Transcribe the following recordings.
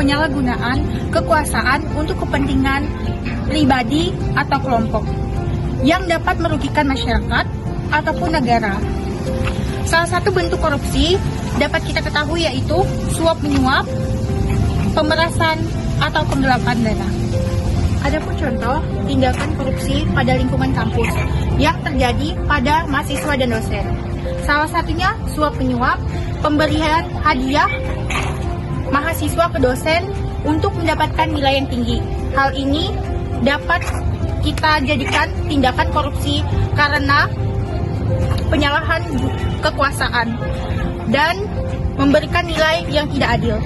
penyalahgunaan kekuasaan untuk kepentingan pribadi atau kelompok yang dapat merugikan masyarakat ataupun negara. Salah satu bentuk korupsi dapat kita ketahui yaitu suap menyuap, pemerasan, atau penggelapan dana. Adapun contoh tindakan korupsi pada lingkungan kampus yang terjadi pada mahasiswa dan dosen. Salah satunya suap menyuap, pemberian hadiah mahasiswa ke dosen untuk mendapatkan nilai yang tinggi. Hal ini dapat kita jadikan tindakan korupsi karena penyalahan kekuasaan dan memberikan nilai yang tidak adil.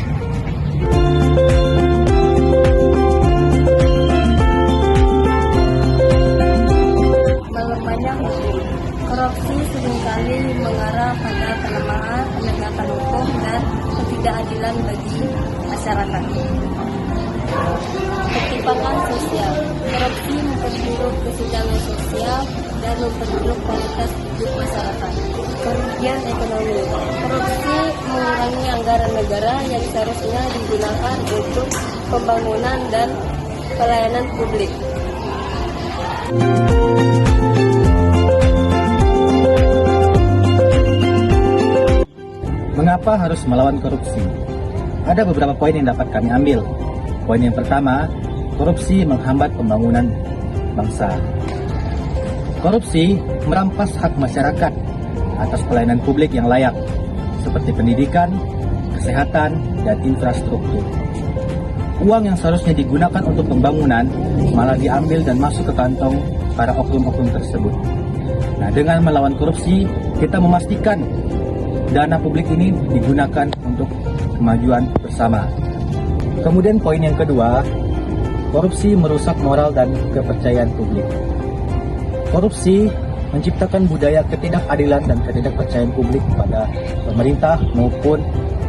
Melemahnya hukum. Korupsi seringkali mengarah pada pelemahan penegakan hukum dan ketidakadilan bagi masyarakat. Ketimpangan sosial. Korupsi memperburuk kesenjangan sosial dan memperburuk kualitas hidup masyarakat. Kerugian ekonomi. Korupsi mengurangi anggaran negara yang seharusnya digunakan untuk pembangunan dan pelayanan publik. Mengapa harus melawan korupsi? Ada beberapa poin yang dapat kami ambil. Poin yang pertama, korupsi menghambat pembangunan bangsa. Korupsi merampas hak masyarakat atas pelayanan publik yang layak, seperti pendidikan, kesehatan, dan infrastruktur. Uang yang seharusnya digunakan untuk pembangunan malah diambil dan masuk ke kantong para oknum-oknum tersebut. Nah, dengan melawan korupsi, kita memastikan dana publik ini digunakan untuk kemajuan bersama. Kemudian poin yang kedua, korupsi merusak moral dan kepercayaan publik. Korupsi menciptakan budaya ketidakadilan dan ketidakpercayaan publik pada pemerintah maupun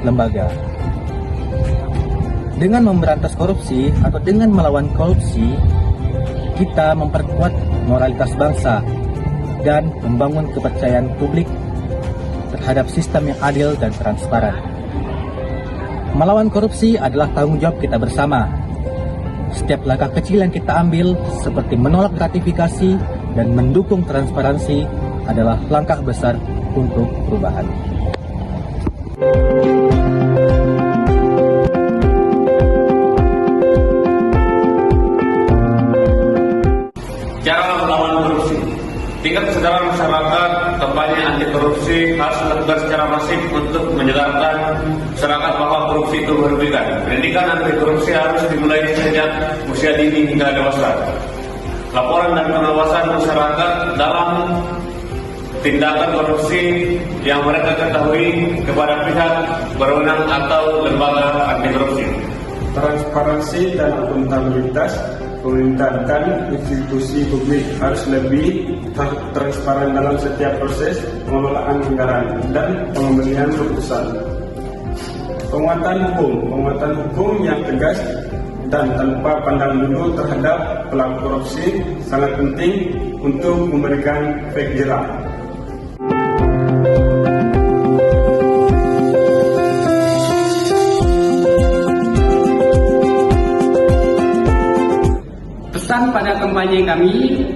lembaga. Dengan memberantas korupsi atau dengan melawan korupsi, kita memperkuat moralitas bangsa dan membangun kepercayaan publik terhadap sistem yang adil dan transparan. Melawan korupsi adalah tanggung jawab kita bersama. Setiap langkah kecil yang kita ambil, seperti menolak gratifikasi dan mendukung transparansi, adalah langkah besar untuk perubahan. Cara melawan korupsi. Tingkat kesadaran masyarakat kampanye anti korupsi harus dilakukan secara masif untuk menyegarkan masyarakat bahwa korupsi itu merugikan. Pendidikan anti korupsi harus dimulai sejak usia dini hingga dewasa. Laporan dan pengawasan masyarakat dalam tindakan korupsi yang mereka ketahui kepada pihak berwenang atau lembaga anti korupsi. Transparansi dan akuntabilitas pemerintah dan institusi publik harus lebih transparan dalam setiap proses pengelolaan anggaran dan pengambilan keputusan. Penguatan hukum yang tegas dan tanpa pandang bulu terhadap pelaku korupsi sangat penting untuk memberikan efek jerah. Pesan pada kampanye kami,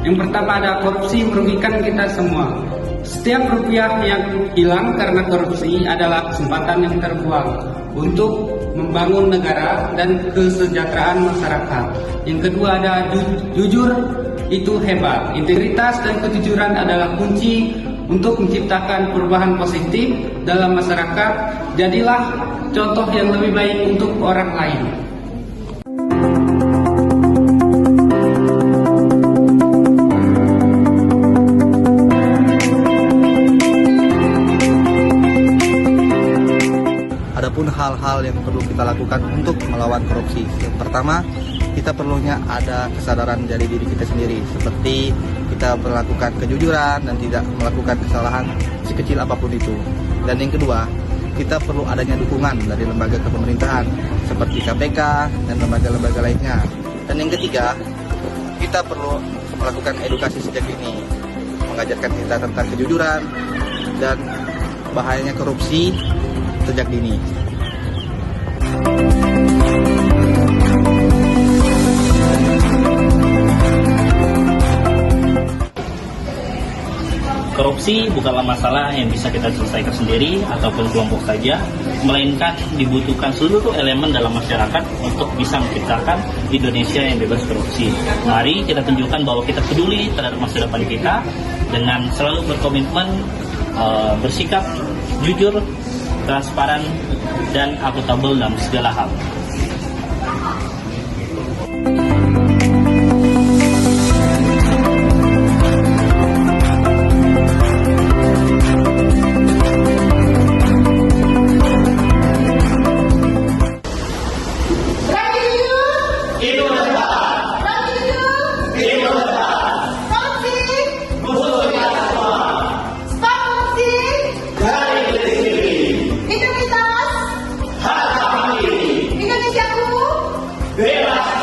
yang pertama ada korupsi merugikan kita semua. Setiap rupiah yang hilang karena korupsi adalah kesempatan yang terbuang untuk membangun negara dan kesejahteraan masyarakat. Yang kedua ada jujur itu hebat. Integritas dan kejujuran adalah kunci untuk menciptakan perubahan positif dalam masyarakat. Jadilah contoh yang lebih baik untuk orang lain. Adapun hal-hal yang perlu kita lakukan untuk melawan korupsi. Yang pertama, kita perlunya ada kesadaran dari diri kita sendiri, seperti kita melakukan kejujuran dan tidak melakukan kesalahan sekecil apapun itu. Dan yang kedua, kita perlu adanya dukungan dari lembaga kepemerintahan seperti KPK dan lembaga-lembaga lainnya. Dan yang ketiga, kita perlu melakukan edukasi sejak dini, mengajarkan kita tentang kejujuran dan bahayanya korupsi sejak dini. Korupsi bukanlah masalah yang bisa kita selesaikan sendiri ataupun kelompok saja, melainkan dibutuhkan seluruh elemen dalam masyarakat untuk bisa menciptakan Indonesia yang bebas korupsi. Mari kita tunjukkan bahwa kita peduli terhadap masa depan kita dengan selalu berkomitmen, bersikap jujur, transparan, dan akuntabel dalam segala hal. Indonesiaku Bebas